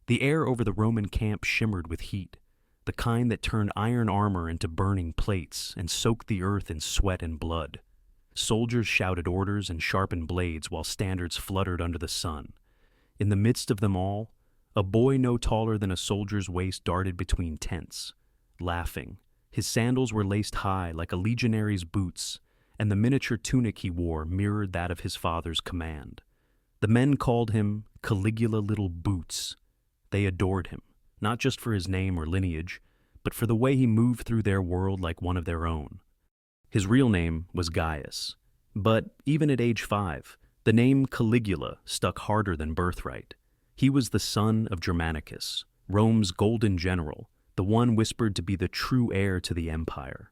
The air over the Roman camp shimmered with heat, the kind that turned iron armor into burning plates and soaked the earth in sweat and blood. Soldiers shouted orders and sharpened blades while standards fluttered under the sun. In the midst of them all, a boy no taller than a soldier's waist darted between tents, laughing. His sandals were laced high like a legionary's boots, and the miniature tunic he wore mirrored that of his father's command. The men called him Caligula Little Boots. They adored him, not just for his name or lineage, but for the way he moved through their world like one of their own. His real name was Gaius, but even at age 5, the name Caligula stuck harder than birthright. He was the son of Germanicus, Rome's golden general, the one whispered to be the true heir to the empire.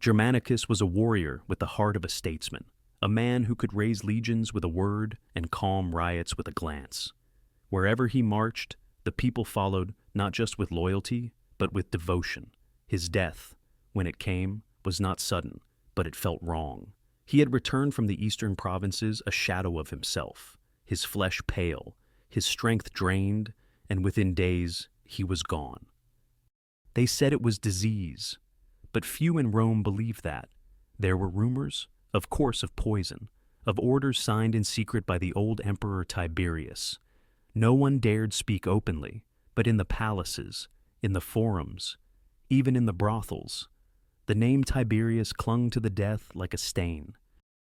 Germanicus was a warrior with the heart of a statesman, a man who could raise legions with a word and calm riots with a glance. Wherever he marched, the people followed not just with loyalty, but with devotion. His death, when it came, was not sudden, but it felt wrong. He had returned from the eastern provinces a shadow of himself, his flesh pale, his strength drained, and within days he was gone. They said it was disease, but few in Rome believed that. There were rumors, of course, of poison, of orders signed in secret by the old Emperor Tiberius. No one dared speak openly, but in the palaces, in the forums, even in the brothels, the name Tiberius clung to the death like a stain.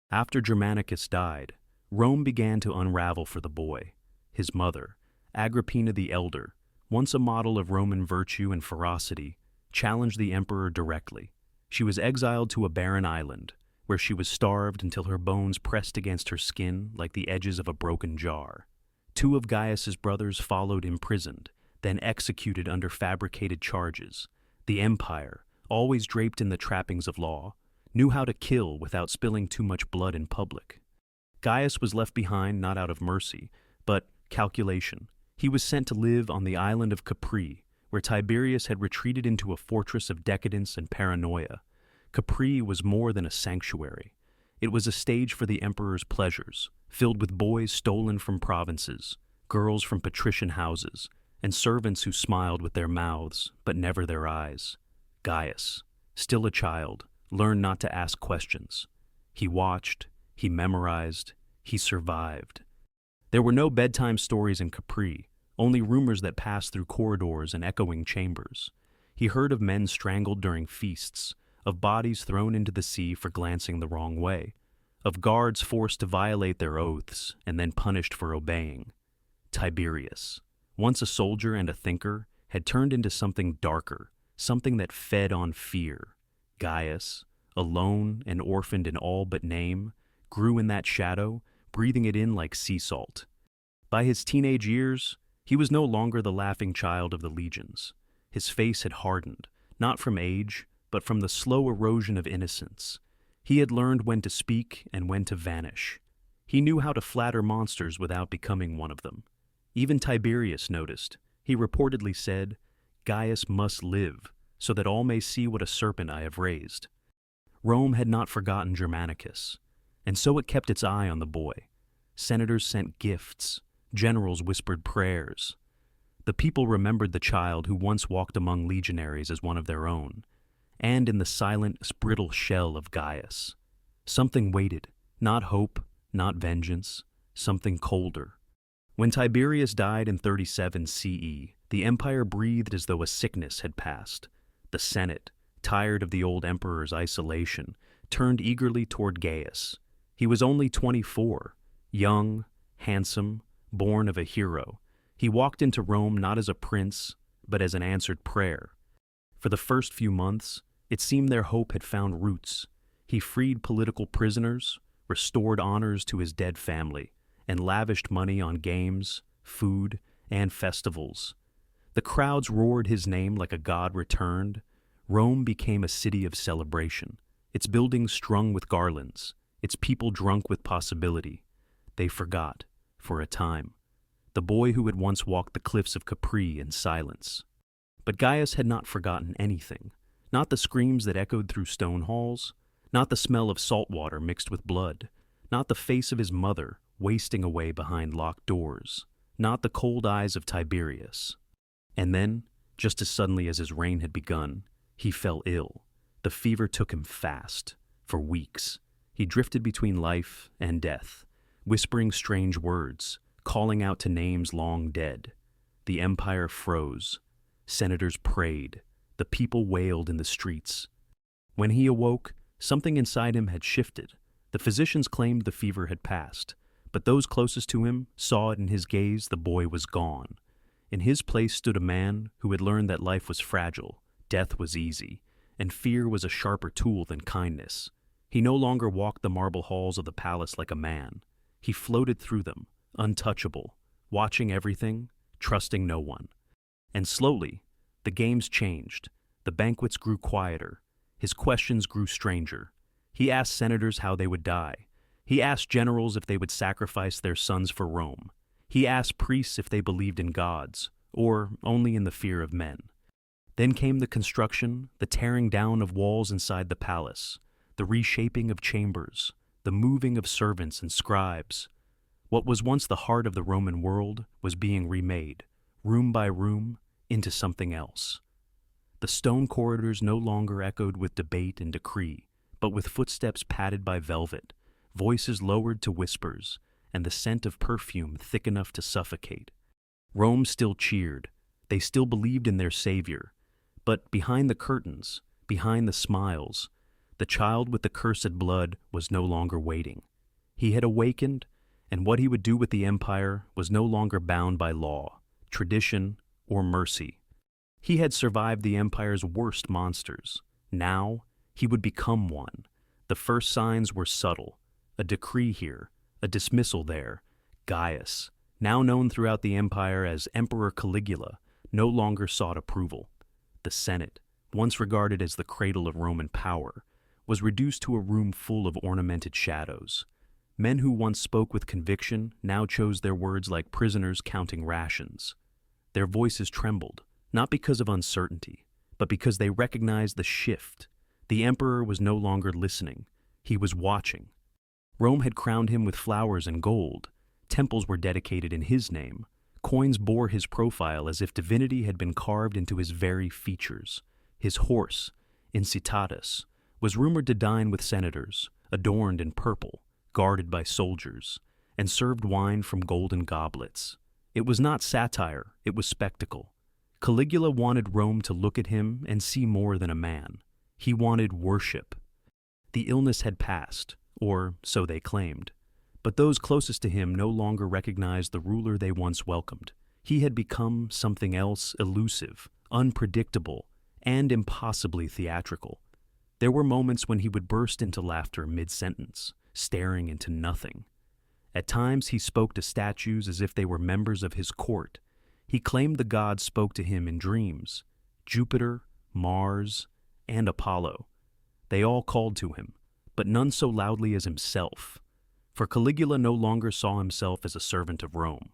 After Germanicus died, Rome began to unravel for the boy. His mother, Agrippina the Elder, once a model of Roman virtue and ferocity, challenged the emperor directly. She was exiled to a barren island, where she was starved until her bones pressed against her skin like the edges of a broken jar. 2 of Gaius's brothers followed imprisoned, then executed under fabricated charges. The empire, always draped in the trappings of law, knew how to kill without spilling too much blood in public. Gaius was left behind not out of mercy, but calculation. He was sent to live on the island of Capri, where Tiberius had retreated into a fortress of decadence and paranoia. Capri was more than a sanctuary. It was a stage for the emperor's pleasures, filled with boys stolen from provinces, girls from patrician houses, and servants who smiled with their mouths, but never their eyes. Gaius, still a child, learned not to ask questions. He watched, he memorized, he survived. There were no bedtime stories in Capri, only rumors that passed through corridors and echoing chambers. He heard of men strangled during feasts, of bodies thrown into the sea for glancing the wrong way, of guards forced to violate their oaths and then punished for obeying. Tiberius, once a soldier and a thinker, had turned into something darker, something that fed on fear. Gaius, alone and orphaned in all but name, grew in that shadow, breathing it in like sea salt. By his teenage years, he was no longer the laughing child of the legions. His face had hardened, not from age, but from the slow erosion of innocence. He had learned when to speak and when to vanish. He knew how to flatter monsters without becoming one of them. Even Tiberius noticed. He reportedly said, "Gaius must live, so that all may see what a serpent I have raised." Rome had not forgotten Germanicus, and so it kept its eye on the boy. Senators sent gifts. Generals whispered prayers. The people remembered the child who once walked among legionaries as one of their own, and in the silent, brittle shell of Gaius. Something waited, not hope, not vengeance, something colder. When Tiberius died in 37 CE, the empire breathed as though a sickness had passed. The Senate, tired of the old emperor's isolation, turned eagerly toward Gaius. He was only 24, young, handsome, born of a hero. He walked into Rome not as a prince, but as an answered prayer. For the first few months, it seemed their hope had found roots. He freed political prisoners, restored honors to his dead family, and lavished money on games, food, and festivals. The crowds roared his name like a god returned. Rome became a city of celebration, its buildings strung with garlands, its people drunk with possibility. They forgot, for a time, the boy who had once walked the cliffs of Capri in silence. But Gaius had not forgotten anything, not the screams that echoed through stone halls, not the smell of salt water mixed with blood, not the face of his mother wasting away behind locked doors, not the cold eyes of Tiberius. And then, just as suddenly as his reign had begun, he fell ill. The fever took him fast. For weeks, he drifted between life and death, whispering strange words, calling out to names long dead. The empire froze. Senators prayed. The people wailed in the streets. When he awoke, something inside him had shifted. The physicians claimed the fever had passed, but those closest to him saw it in his gaze. The boy was gone. In his place stood a man who had learned that life was fragile, death was easy, and fear was a sharper tool than kindness. He no longer walked the marble halls of the palace like a man. He floated through them, untouchable, watching everything, trusting no one. And slowly, the games changed. The banquets grew quieter. His questions grew stranger. He asked senators how they would die. He asked generals if they would sacrifice their sons for Rome. He asked priests if they believed in gods, or only in the fear of men. Then came the construction, the tearing down of walls inside the palace, the reshaping of chambers, the moving of servants and scribes. What was once the heart of the Roman world was being remade, room by room, into something else. The stone corridors no longer echoed with debate and decree, but with footsteps padded by velvet, voices lowered to whispers, and the scent of perfume thick enough to suffocate. Rome still cheered. They still believed in their savior. But behind the curtains, behind the smiles, the child with the cursed blood was no longer waiting. He had awakened, and what he would do with the empire was no longer bound by law, tradition, or mercy. He had survived the empire's worst monsters. Now, he would become one. The first signs were subtle. A decree here, a dismissal there. Gaius, now known throughout the empire as Emperor Caligula, no longer sought approval. The Senate, once regarded as the cradle of Roman power, was reduced to a room full of ornamented shadows. Men who once spoke with conviction now chose their words like prisoners counting rations. Their voices trembled, not because of uncertainty, but because they recognized the shift. The emperor was no longer listening. He was watching. Rome had crowned him with flowers and gold. Temples were dedicated in his name. Coins bore his profile as if divinity had been carved into his very features. His horse, Incitatus, was rumored to dine with senators, adorned in purple, guarded by soldiers, and served wine from golden goblets. It was not satire, it was spectacle. Caligula wanted Rome to look at him and see more than a man. He wanted worship. The illness had passed, or so they claimed. But those closest to him no longer recognized the ruler they once welcomed. He had become something else, elusive, unpredictable, and impossibly theatrical. There were moments when he would burst into laughter mid-sentence, staring into nothing. At times he spoke to statues as if they were members of his court. He claimed the gods spoke to him in dreams. Jupiter, Mars, and Apollo. They all called to him, but none so loudly as himself. For Caligula no longer saw himself as a servant of Rome,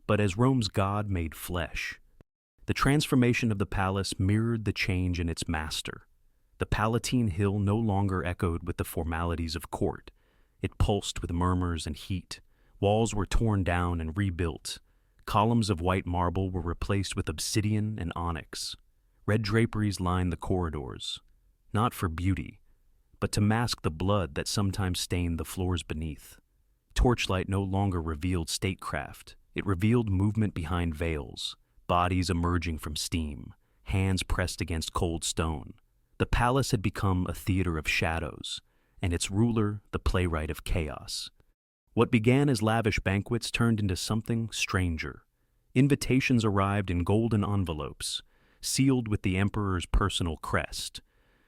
but as Rome's god made flesh. The transformation of the palace mirrored the change in its master. The Palatine Hill no longer echoed with the formalities of court. It pulsed with murmurs and heat. Walls were torn down and rebuilt. Columns of white marble were replaced with obsidian and onyx. Red draperies lined the corridors, not for beauty, but to mask the blood that sometimes stained the floors beneath. Torchlight no longer revealed statecraft. It revealed movement behind veils, bodies emerging from steam, hands pressed against cold stone. The palace had become a theater of shadows, and its ruler the playwright of chaos. What began as lavish banquets turned into something stranger. Invitations arrived in golden envelopes, sealed with the emperor's personal crest,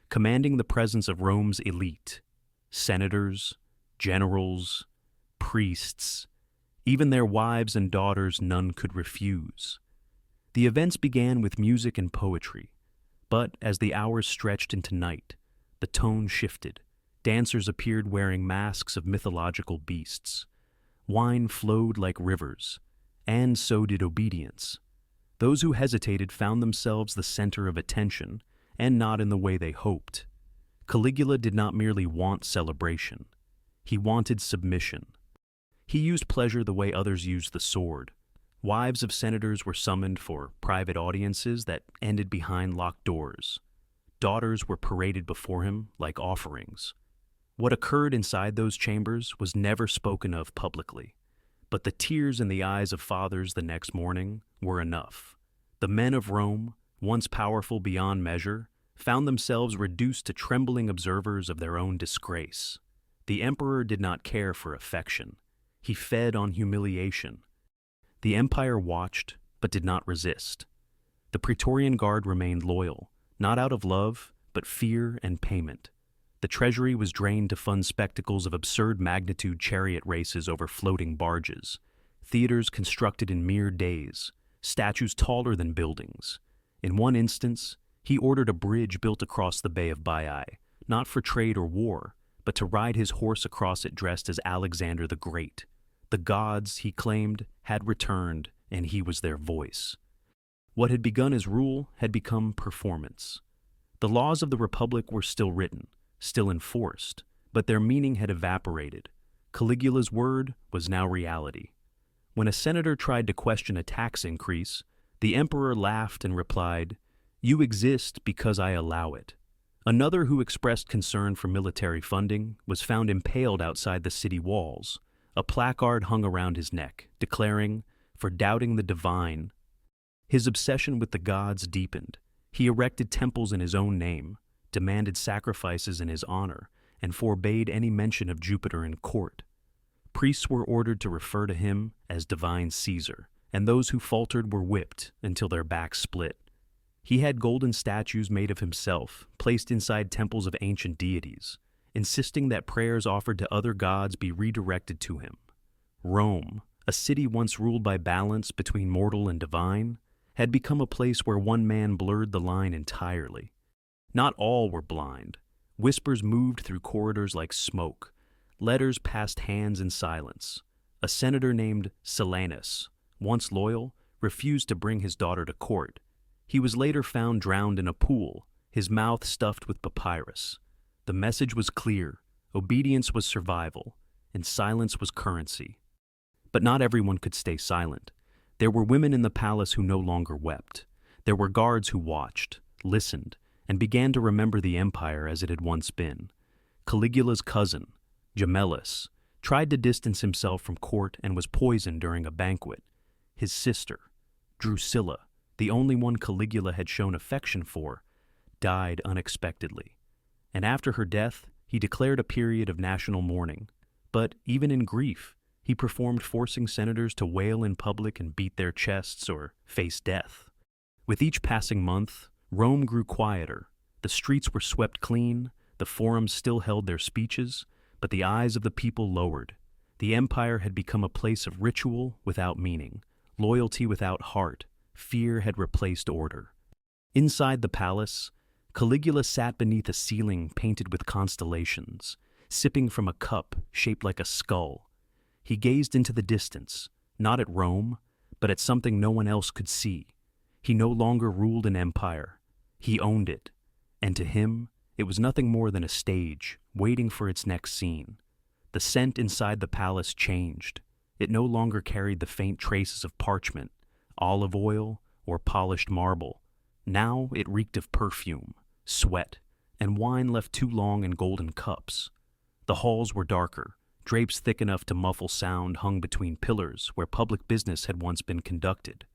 commanding the presence of Rome's elite, senators, generals, priests, even their wives and daughters none could refuse. The events began with music and poetry, but as the hours stretched into night, the tone shifted. Dancers appeared wearing masks of mythological beasts. Wine flowed like rivers, and so did obedience. Those who hesitated found themselves the center of attention, and not in the way they hoped. Caligula did not merely want celebration. He wanted submission. He used pleasure the way others used the sword, Wives of senators were summoned for private audiences that ended behind locked doors. Daughters were paraded before him like offerings. What occurred inside those chambers was never spoken of publicly, but the tears in the eyes of fathers the next morning were enough. The men of Rome, once powerful beyond measure, found themselves reduced to trembling observers of their own disgrace. The emperor did not care for affection. He fed on humiliation. The empire watched, but did not resist. The Praetorian Guard remained loyal, not out of love, but fear and payment. The treasury was drained to fund spectacles of absurd magnitude, chariot races over floating barges, theaters constructed in mere days, statues taller than buildings. In one instance, he ordered a bridge built across the Bay of Baiae, not for trade or war, but to ride his horse across it dressed as Alexander the Great. The gods, he claimed, had returned, and he was their voice. What had begun as rule had become performance. The laws of the Republic were still written, still enforced, but their meaning had evaporated. Caligula's word was now reality. When a senator tried to question a tax increase, the emperor laughed and replied, "You exist because I allow it." Another who expressed concern for military funding was found impaled outside the city walls. A placard hung around his neck, declaring, "For doubting the divine." His obsession with the gods deepened. He erected temples in his own name, demanded sacrifices in his honor, and forbade any mention of Jupiter in court. Priests were ordered to refer to him as Divine Caesar, and those who faltered were whipped until their backs split. He had golden statues made of himself, placed inside temples of ancient deities, insisting that prayers offered to other gods be redirected to him. Rome, a city once ruled by balance between mortal and divine, had become a place where one man blurred the line entirely. Not all were blind. Whispers moved through corridors like smoke. Letters passed hands in silence. A senator named Silanus, once loyal, refused to bring his daughter to court. He was later found drowned in a pool, his mouth stuffed with papyrus. The message was clear: obedience was survival, and silence was currency. But not everyone could stay silent. There were women in the palace who no longer wept. There were guards who watched, listened, and began to remember the empire as it had once been. Caligula's cousin, Gemellus, tried to distance himself from court and was poisoned during a banquet. His sister, Drusilla, the only one Caligula had shown affection for, died unexpectedly. And after her death, he declared a period of national mourning. But even in grief, he performed forcing senators to wail in public and beat their chests or face death. With each passing month, Rome grew quieter. The streets were swept clean, the forums still held their speeches, but the eyes of the people lowered. The empire had become a place of ritual without meaning, loyalty without heart. Fear had replaced order. Inside the palace, Caligula sat beneath a ceiling painted with constellations, sipping from a cup shaped like a skull. He gazed into the distance, not at Rome, but at something no one else could see. He no longer ruled an empire. He owned it, and to him, it was nothing more than a stage, waiting for its next scene. The scent inside the palace changed. It no longer carried the faint traces of parchment, olive oil, or polished marble. Now it reeked of perfume, sweat, and wine left too long in golden cups. The halls were darker. Drapes thick enough to muffle sound hung between pillars where public business had once been conducted.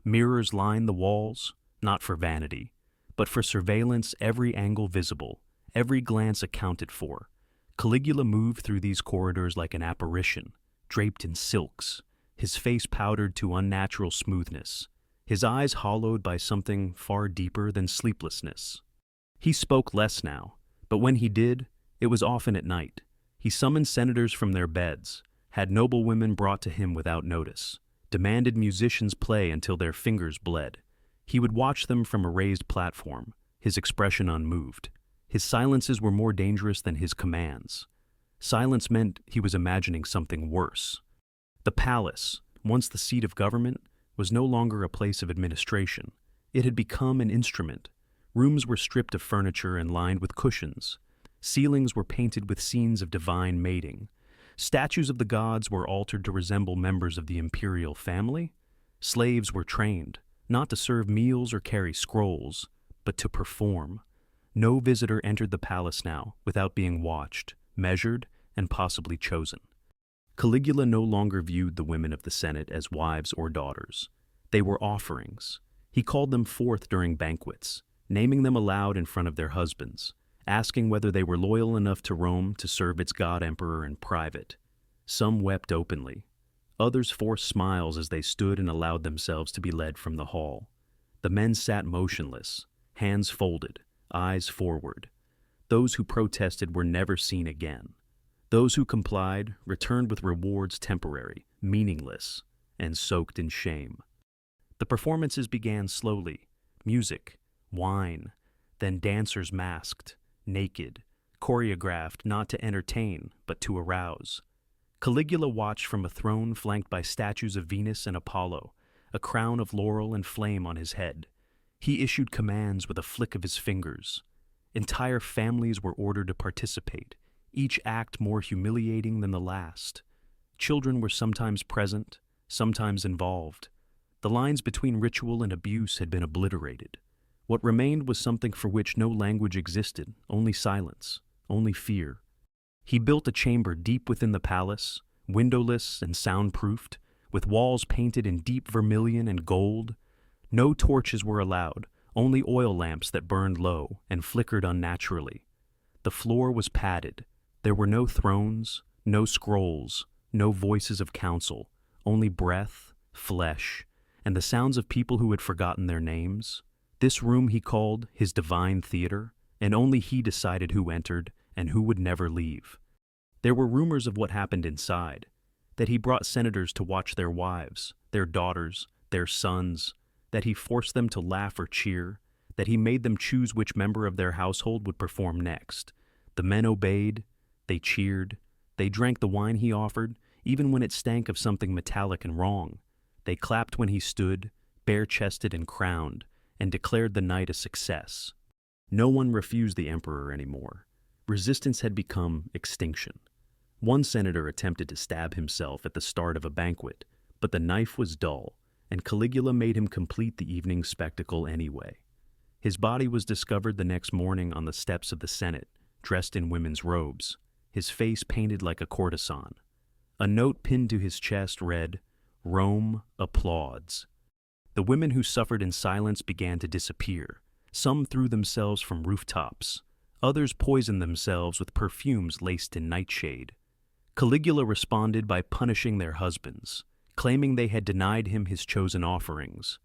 Mirrors lined the walls, not for vanity, but for surveillance, every angle visible, every glance accounted for. Caligula moved through these corridors like an apparition, draped in silks, his face powdered to unnatural smoothness, his eyes hollowed by something far deeper than sleeplessness. He spoke less now, but when he did, it was often at night. He summoned senators from their beds, had noble women brought to him without notice, demanded musicians play until their fingers bled. He would watch them from a raised platform, his expression unmoved. His silences were more dangerous than his commands. Silence meant he was imagining something worse. The palace, once the seat of government, was no longer a place of administration. It had become an instrument. Rooms were stripped of furniture and lined with cushions. Ceilings were painted with scenes of divine mating. Statues of the gods were altered to resemble members of the imperial family. Slaves were trained, not to serve meals or carry scrolls, but to perform. No visitor entered the palace now without being watched, measured, and possibly chosen. Caligula no longer viewed the women of the Senate as wives or daughters. They were offerings. He called them forth during banquets, naming them aloud in front of their husbands, asking whether they were loyal enough to Rome to serve its god-emperor in private. Some wept openly. Others forced smiles as they stood and allowed themselves to be led from the hall. The men sat motionless, hands folded, eyes forward. Those who protested were never seen again. Those who complied returned with rewards temporary, meaningless, and soaked in shame. The performances began slowly: music, wine, then dancers masked, naked, choreographed not to entertain but to arouse. Caligula watched from a throne flanked by statues of Venus and Apollo, a crown of laurel and flame on his head. He issued commands with a flick of his fingers. Entire families were ordered to participate, each act more humiliating than the last. Children were sometimes present, sometimes involved. The lines between ritual and abuse had been obliterated. What remained was something for which no language existed, only silence, only fear. He built a chamber deep within the palace, windowless and soundproofed, with walls painted in deep vermilion and gold. No torches were allowed, only oil lamps that burned low and flickered unnaturally. The floor was padded. There were no thrones, no scrolls, no voices of counsel, only breath, flesh, and the sounds of people who had forgotten their names. This room he called his divine theater, and only he decided who entered and who would never leave. There were rumors of what happened inside, that he brought senators to watch their wives, their daughters, their sons, that he forced them to laugh or cheer, that he made them choose which member of their household would perform next. The men obeyed, they cheered, they drank the wine he offered, even when it stank of something metallic and wrong. They clapped when he stood, bare-chested and crowned, and declared the night a success. No one refused the emperor anymore. Resistance had become extinction. One senator attempted to stab himself at the start of a banquet, but the knife was dull, and Caligula made him complete the evening spectacle anyway. His body was discovered the next morning on the steps of the Senate, dressed in women's robes, his face painted like a courtesan. A note pinned to his chest read, "Rome applauds." The women who suffered in silence began to disappear. Some threw themselves from rooftops. Others poisoned themselves with perfumes laced in nightshade. Caligula responded by punishing their husbands, claiming they had denied him his chosen offerings.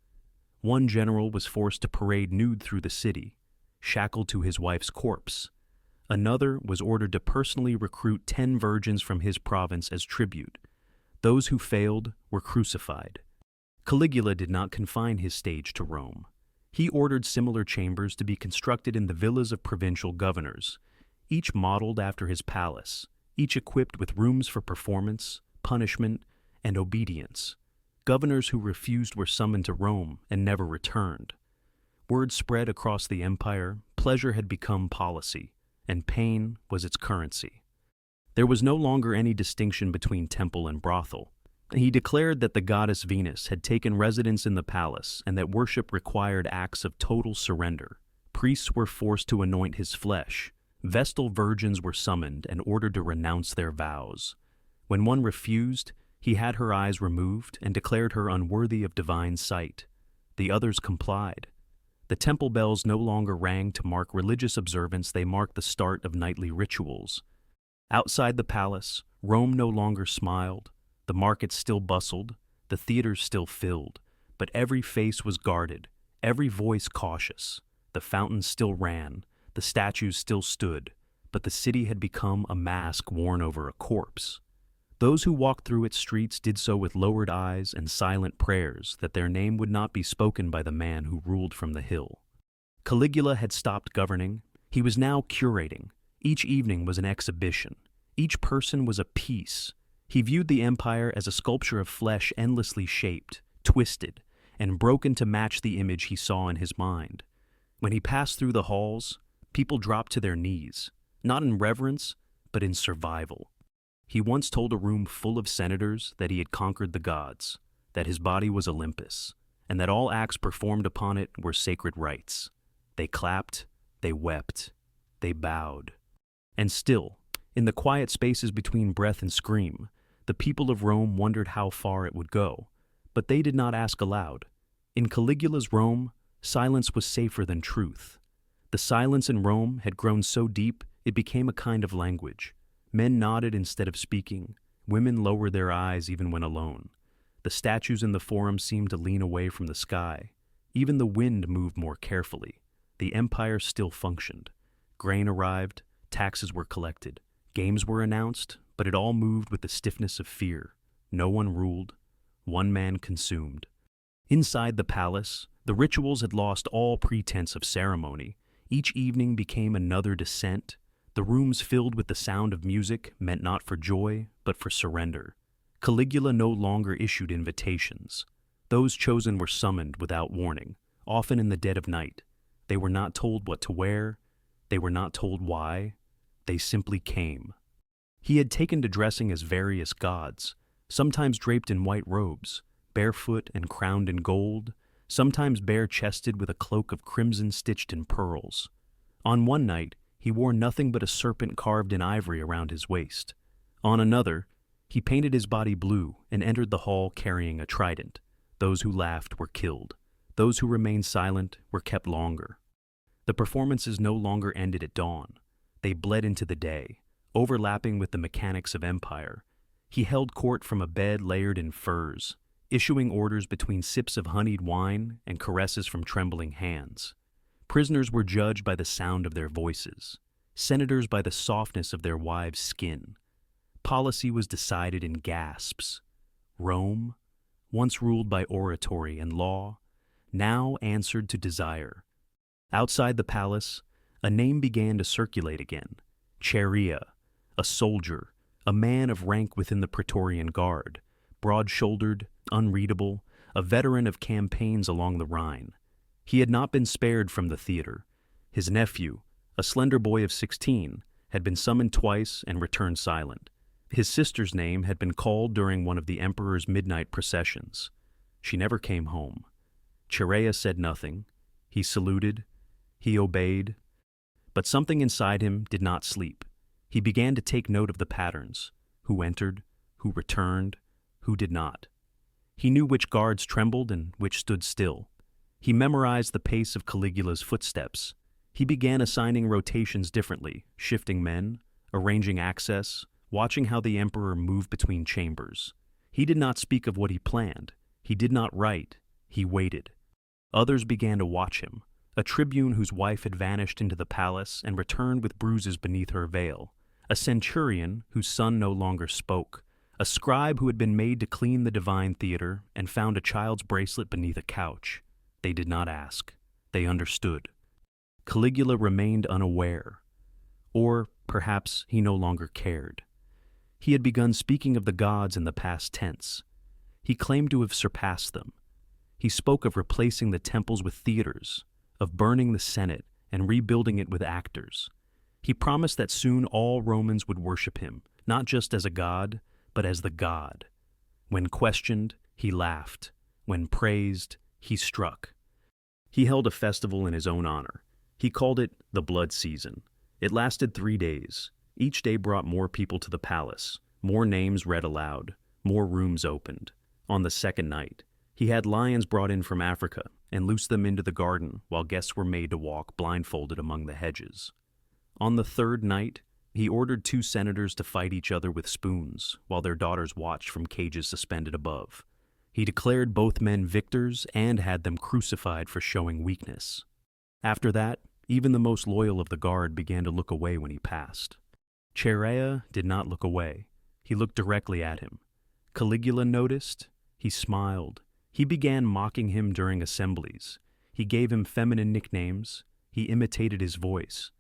One general was forced to parade nude through the city, shackled to his wife's corpse. Another was ordered to personally recruit 10 virgins from his province as tribute. Those who failed were crucified. Caligula did not confine his stage to Rome. He ordered similar chambers to be constructed in the villas of provincial governors, each modeled after his palace, each equipped with rooms for performance, punishment, and obedience. Governors who refused were summoned to Rome and never returned. Word spread across the empire, pleasure had become policy, and pain was its currency. There was no longer any distinction between temple and brothel. He declared that the goddess Venus had taken residence in the palace and that worship required acts of total surrender. Priests were forced to anoint his flesh. Vestal virgins were summoned and ordered to renounce their vows. When one refused, he had her eyes removed and declared her unworthy of divine sight. The others complied. The temple bells no longer rang to mark religious observance, they marked the start of nightly rituals. Outside the palace, Rome no longer smiled. The markets still bustled, the theaters still filled, but every face was guarded, every voice cautious. The fountains still ran, the statues still stood, but the city had become a mask worn over a corpse. Those who walked through its streets did so with lowered eyes and silent prayers that their name would not be spoken by the man who ruled from the hill. Caligula had stopped governing. He was now curating. Each evening was an exhibition. Each person was a piece. He viewed the empire as a sculpture of flesh endlessly shaped, twisted, and broken to match the image he saw in his mind. When he passed through the halls, people dropped to their knees, not in reverence, but in survival. He once told a room full of senators that he had conquered the gods. that his body was Olympus, and that all acts performed upon it were sacred rites. They clapped, they wept, they bowed. And still, in the quiet spaces between breath and scream, the people of Rome wondered how far it would go, but they did not ask aloud. In Caligula's Rome, silence was safer than truth. The silence in Rome had grown so deep it became a kind of language. Men nodded instead of speaking. Women lowered their eyes even when alone. The statues in the forum seemed to lean away from the sky. Even the wind moved more carefully. The empire still functioned. Grain arrived, taxes were collected, games were announced, but it all moved with the stiffness of fear. No one ruled. One man consumed. Inside the palace, the rituals had lost all pretense of ceremony. Each evening became another descent. The rooms filled with the sound of music meant not for joy, but for surrender. Caligula no longer issued invitations. Those chosen were summoned without warning, often in the dead of night. They were not told what to wear. They were not told why. They simply came. He had taken to dressing as various gods, sometimes draped in white robes, barefoot and crowned in gold, sometimes bare-chested with a cloak of crimson stitched in pearls. On one night, he wore nothing but a serpent carved in ivory around his waist. On another, he painted his body blue and entered the hall carrying a trident. Those who laughed were killed. Those who remained silent were kept longer. The performances no longer ended at dawn. They bled into the day, overlapping with the mechanics of empire. He held court from a bed layered in furs, issuing orders between sips of honeyed wine and caresses from trembling hands. Prisoners were judged by the sound of their voices, senators by the softness of their wives' skin. Policy was decided in gasps. Rome, once ruled by oratory and law, now answered to desire. Outside the palace, a name began to circulate again. Chaerea, a soldier, a man of rank within the Praetorian Guard, broad-shouldered, unreadable, a veteran of campaigns along the Rhine. He had not been spared from the theater. His nephew, a slender boy of 16, had been summoned twice and returned silent. His sister's name had been called during one of the emperor's midnight processions. She never came home. Chaerea said nothing. He saluted. He obeyed. But something inside him did not sleep. He began to take note of the patterns: who entered, who returned, who did not. He knew which guards trembled and which stood still. He memorized the pace of Caligula's footsteps. He began assigning rotations differently, shifting men, arranging access, watching how the emperor moved between chambers. He did not speak of what he planned. He did not write. He waited. Others began to watch him. A tribune whose wife had vanished into the palace and returned with bruises beneath her veil. A centurion whose son no longer spoke. A scribe who had been made to clean the divine theater and found a child's bracelet beneath a couch. They did not ask. They understood. Caligula remained unaware. Or perhaps he no longer cared. He had begun speaking of the gods in the past tense. He claimed to have surpassed them. He spoke of replacing the temples with theaters, of burning the Senate and rebuilding it with actors. He promised that soon all Romans would worship him, not just as a god, but as the god. When questioned, he laughed. When praised, he struck. He held a festival in his own honor. He called it the Blood Season. It lasted 3 days. Each day brought more people to the palace, more names read aloud, more rooms opened. On the second night, he had lions brought in from Africa and loosed them into the garden while guests were made to walk blindfolded among the hedges. On the third night, he ordered 2 senators to fight each other with spoons while their daughters watched from cages suspended above. He declared both men victors and had them crucified for showing weakness. After that, even the most loyal of the guard began to look away when he passed. Chaerea did not look away. He looked directly at him. Caligula noticed. He smiled. He began mocking him during assemblies. He gave him feminine nicknames. He imitated his voice.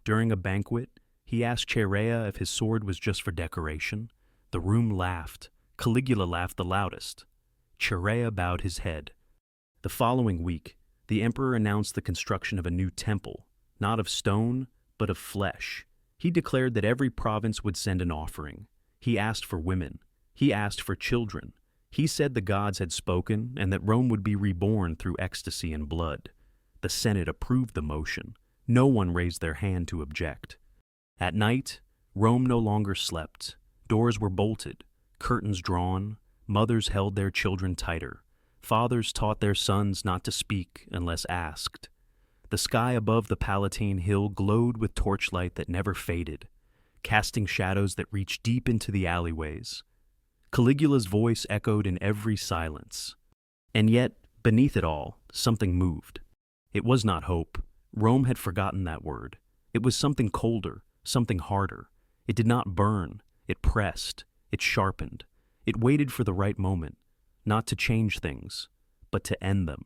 During a banquet, he asked Chaerea if his sword was just for decoration. The room laughed. Caligula laughed the loudest. Chaerea bowed his head. The following week, the emperor announced the construction of a new temple, not of stone, but of flesh. He declared that every province would send an offering. He asked for women. He asked for children. He said the gods had spoken and that Rome would be reborn through ecstasy and blood. The Senate approved the motion. No one raised their hand to object. At night, Rome no longer slept. Doors were bolted, curtains drawn, mothers held their children tighter. Fathers taught their sons not to speak unless asked. The sky above the Palatine Hill glowed with torchlight that never faded, casting shadows that reached deep into the alleyways. Caligula's voice echoed in every silence. And yet, beneath it all, something moved. It was not hope. Rome had forgotten that word. It was something colder, something harder. It did not burn. It pressed. It sharpened. It waited for the right moment, not to change things, but to end them.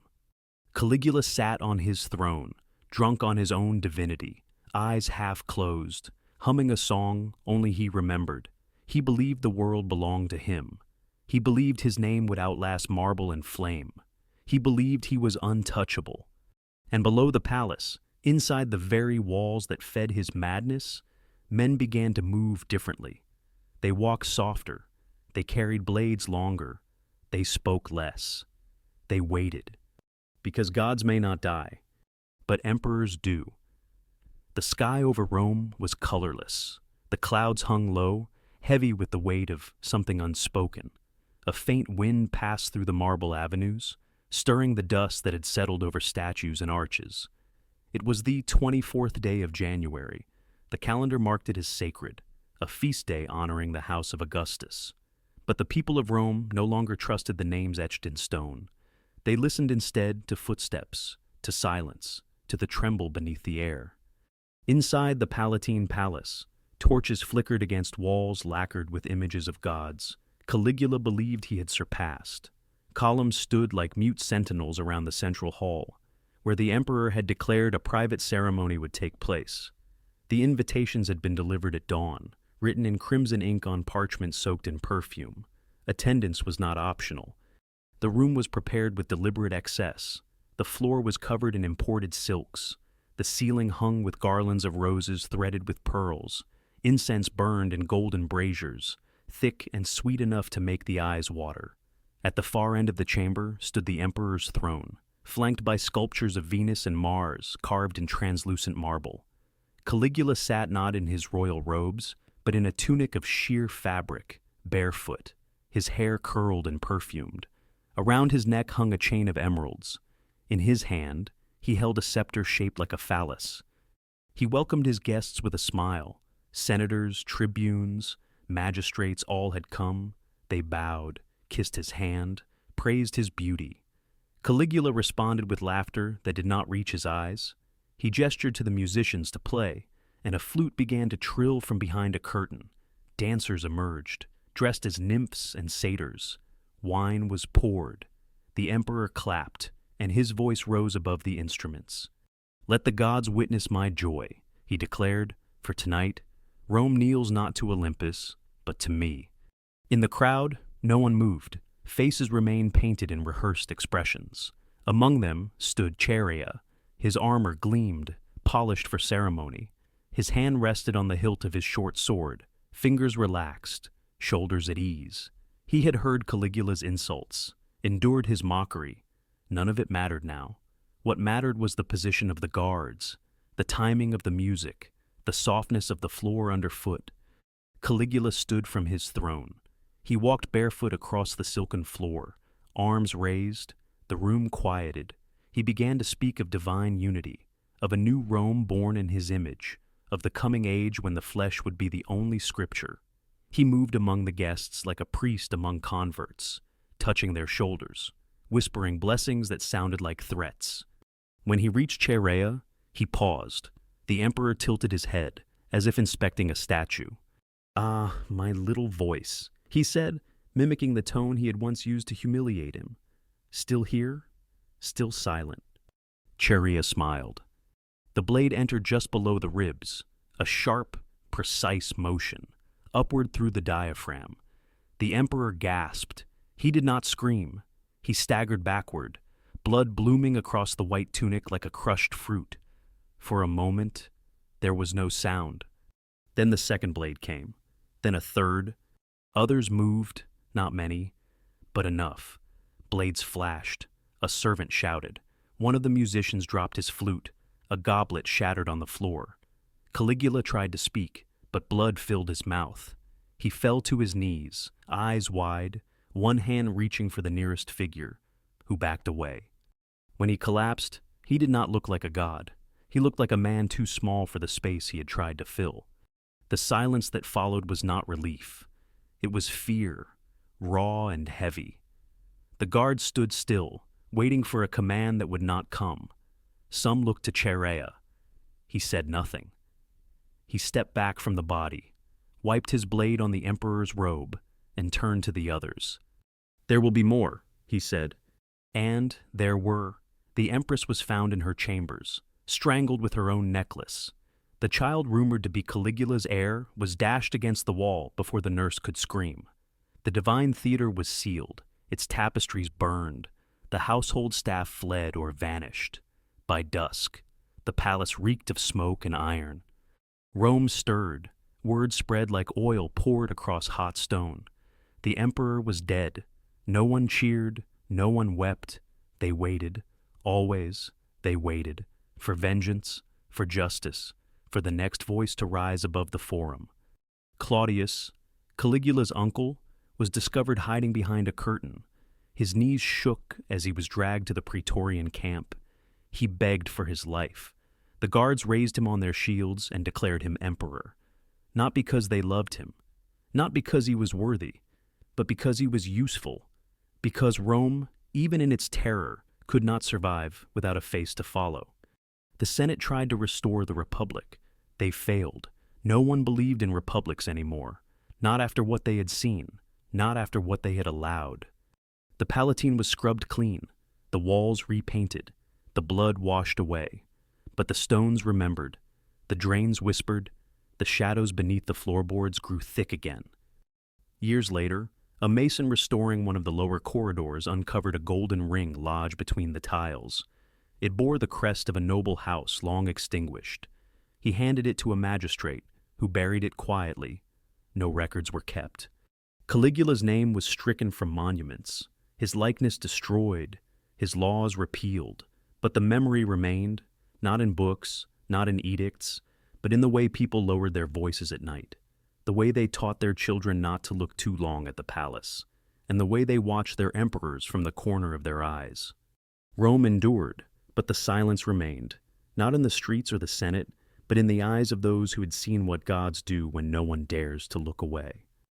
Caligula sat on his throne, drunk on his own divinity, eyes half closed, humming a song only he remembered. He believed the world belonged to him. He believed his name would outlast marble and flame. He believed he was untouchable. And below the palace, inside the very walls that fed his madness, men began to move differently. They walked softer. They carried blades longer. They spoke less. They waited. Because gods may not die, but emperors do. The sky over Rome was colorless. The clouds hung low, heavy with the weight of something unspoken. A faint wind passed through the marble avenues, stirring the dust that had settled over statues and arches. It was the 24th day of January. The calendar marked it as sacred, a feast day honoring the house of Augustus. But the people of Rome no longer trusted the names etched in stone. They listened instead to footsteps, to silence, to the tremble beneath the air. Inside the Palatine Palace, torches flickered against walls lacquered with images of gods. Caligula believed he had surpassed. Columns stood like mute sentinels around the central hall, where the emperor had declared a private ceremony would take place. The invitations had been delivered at dawn, written in crimson ink on parchment soaked in perfume. Attendance was not optional. The room was prepared with deliberate excess. The floor was covered in imported silks. The ceiling hung with garlands of roses threaded with pearls. Incense burned in golden braziers, thick and sweet enough to make the eyes water. At the far end of the chamber stood the emperor's throne, flanked by sculptures of Venus and Mars carved in translucent marble. Caligula sat not in his royal robes, but in a tunic of sheer fabric, barefoot, his hair curled and perfumed. Around his neck hung a chain of emeralds. In his hand, he held a scepter shaped like a phallus. He welcomed his guests with a smile. Senators, tribunes, magistrates all had come. They bowed, kissed his hand, praised his beauty. Caligula responded with laughter that did not reach his eyes. He gestured to the musicians to play, and a flute began to trill from behind a curtain. Dancers emerged, dressed as nymphs and satyrs. Wine was poured. The emperor clapped, and his voice rose above the instruments. "Let the gods witness my joy," he declared, "for tonight, Rome kneels not to Olympus, but to me." In the crowd, no one moved. Faces remained painted in rehearsed expressions. Among them stood Chaerea. His armor gleamed, polished for ceremony. His hand rested on the hilt of his short sword, fingers relaxed, shoulders at ease. He had heard Caligula's insults, endured his mockery. None of it mattered now. What mattered was the position of the guards, the timing of the music, the softness of the floor underfoot. Caligula stood from his throne. He walked barefoot across the silken floor, arms raised, the room quieted. He began to speak of divine unity, of a new Rome born in his image, of the coming age when the flesh would be the only scripture. He moved among the guests like a priest among converts, touching their shoulders, whispering blessings that sounded like threats. When he reached Chaerea, he paused. The emperor tilted his head, as if inspecting a statue. "Ah, my little voice," he said, mimicking the tone he had once used to humiliate him. "Still here? Still silent?" Chaerea smiled. The blade entered just below the ribs, a sharp, precise motion, upward through the diaphragm. The emperor gasped. He did not scream. He staggered backward, blood blooming across the white tunic like a crushed fruit. For a moment, there was no sound. Then the second blade came, then a third. Others moved, not many, But enough. Blades flashed. A servant shouted. One of the musicians dropped his flute. A goblet shattered on the floor. Caligula tried to speak, but blood filled his mouth. He fell to his knees, eyes wide, one hand reaching for the nearest figure, who backed away. When he collapsed, he did not look like a god. He looked like a man too small for the space he had tried to fill. The silence that followed was not relief. It was fear, raw and heavy. The guards stood still, waiting for a command that would not come. Some looked to Cherea. He said nothing. He stepped back from the body, wiped his blade on the emperor's robe, and turned to the others. "There will be more," he said. And there were. The empress was found in her chambers, strangled with her own necklace. The child rumored to be Caligula's heir was dashed against the wall before the nurse could scream. The divine theater was sealed, its tapestries burned. The household staff fled or vanished. By dusk, the palace reeked of smoke and iron. Rome stirred. Word spread like oil poured across hot stone. The emperor was dead. No one cheered, no one wept. They waited. Always, they waited. For vengeance, for justice, for the next voice to rise above the forum. Claudius, Caligula's uncle, was discovered hiding behind a curtain. His knees shook as he was dragged to the Praetorian camp. He begged for his life. The guards raised him on their shields and declared him emperor. Not because they loved him, not because he was worthy, but because he was useful, because Rome, even in its terror, could not survive without a face to follow. The Senate tried to restore the Republic. They failed. No one believed in republics anymore, not after what they had seen, not after what they had allowed. The Palatine was scrubbed clean, the walls repainted, the blood washed away. But the stones remembered, the drains whispered, the shadows beneath the floorboards grew thick again. Years later, a mason restoring one of the lower corridors uncovered a golden ring lodged between the tiles. It bore the crest of a noble house long extinguished. He handed it to a magistrate, who buried it quietly. No records were kept. Caligula's name was stricken from monuments, his likeness destroyed, his laws repealed, but the memory remained, not in books, not in edicts, but in the way people lowered their voices at night, the way they taught their children not to look too long at the palace, and the way they watched their emperors from the corner of their eyes. Rome endured, but the silence remained, not in the streets or the Senate, but in the eyes of those who had seen what gods do when no one dares to look away.